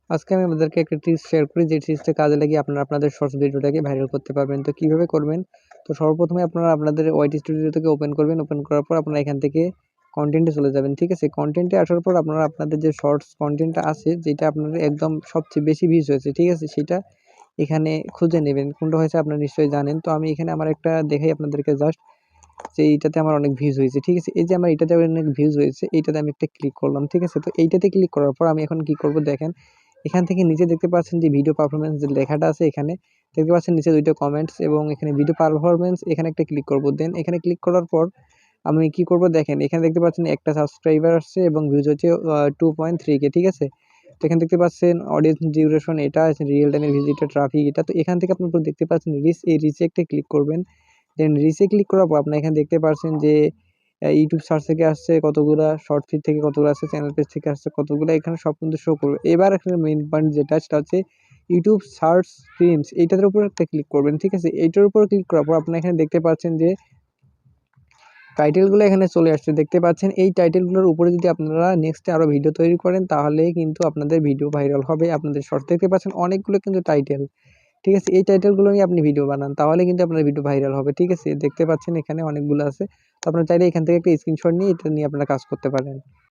আজকে আমি আপনাদেরকে একটা ট্রিক্স শেয়ার করি, যে ট্রিক্সটা কাজে লাগিয়ে আপনারা আপনাদের শর্টস ভিডিওটাকে ভাইরাল করতে পারবেন। তো কীভাবে করবেন? তো সর্বপ্রথমে আপনারা আপনাদের ওয়াইটি স্টুডিও থেকে ওপেন করবেন। ওপেন করার পর আপনারা এখান থেকে কন্টেন্টে চলে যাবেন, ঠিক আছে? কন্টেন্টে আসার পর আপনারা আপনাদের যে শর্টস কন্টেন্টটা আছে, যেটা আপনাদের একদম সবচেয়ে বেশি ভিউজ হয়েছে, ঠিক আছে? সেটা এখানে খুঁজে নেবেন। কোনটা হয়েছে আপনারা নিশ্চয়ই জানেন। তো আমি এখানে আমার একটা দেখাই আপনাদেরকে জাস্ট, যে এইটাতে আমার অনেক ভিউজ হয়েছে, ঠিক আছে? এই যে আমার এটাতে অনেক ভিউজ হয়েছে, এইটাতে আমি একটা ক্লিক করলাম, ঠিক আছে? তো এইটাতে ক্লিক করার পর আমি এখন কি করব দেখেন, এখান থেকে নিচে দেখতে পাচ্ছেন যে ভিডিও পারফরম্যান্স যে লেখাটা আছে, এখানে দেখতে পাচ্ছেন নিচে 2টা কমেন্টস এবং এখানে ভিডিও পারফরম্যান্স, এখানে একটা ক্লিক করব। দেন এখানে ক্লিক করার পর আমি কি করব দেখেন, এখানে দেখতে পাচ্ছেন একটা সাবস্ক্রাইবার আসছে এবং ভিউজ হচ্ছে 2.3K, ঠিক আছে? তো এখানে দেখতে পাচ্ছেন অডিয়েন্স ডিউরেশন, এটা আছে রিয়েল টাইমের ভিজিটার ট্রাফিক, এটা। তো এখান থেকে আপনারা দেখতে পাচ্ছেন রিচ, এই রিচে একটা ক্লিক করবেন। দেন রিচে ক্লিক করার পর আপনারা এখানে দেখতে পাচ্ছেন যে ইউটিউব সার্চ থেকে আসছে কতগুলা, শর্ট ফিড থেকে কতগুলো আসছে, চ্যানেল পেজ থেকে আসছে কতগুলো, এখানে সব কিন্তু শো করবে। এবার এখানে মেইন পয়েন্ট যেটা, সেটা হচ্ছে ইউটিউব সার্চ স্ট্রিমস, এইটার উপর একটা ক্লিক করবেন, ঠিক আছে? এইটার উপর ক্লিক করার পর আপনারা এখানে দেখতে পাচ্ছেন যে টাইটেলগুলো এখানে চলে আসছে, দেখতে পাচ্ছেন। এই টাইটেলগুলোর উপরে যদি আপনারা নেক্সটে আরও ভিডিও তৈরি করেন, তাহলে কিন্তু আপনাদের ভিডিও ভাইরাল হবে। আপনাদের শর্টস দেখতে পাচ্ছেন অনেকগুলো কিন্তু টাইটেল, ঠিক আছে? এই টাইটেলগুলো নিয়ে আপনি ভিডিও বানান, তাহলে কিন্তু আপনার ভিডিও ভাইরাল হবে, ঠিক আছে? দেখতে পাচ্ছেন এখানে অনেকগুলো আছে। তো আপনারা চাইলে এখান থেকে একটা স্ক্রিনশট নিয়ে এটা নিয়ে আপনারা কাজ করতে পারেন।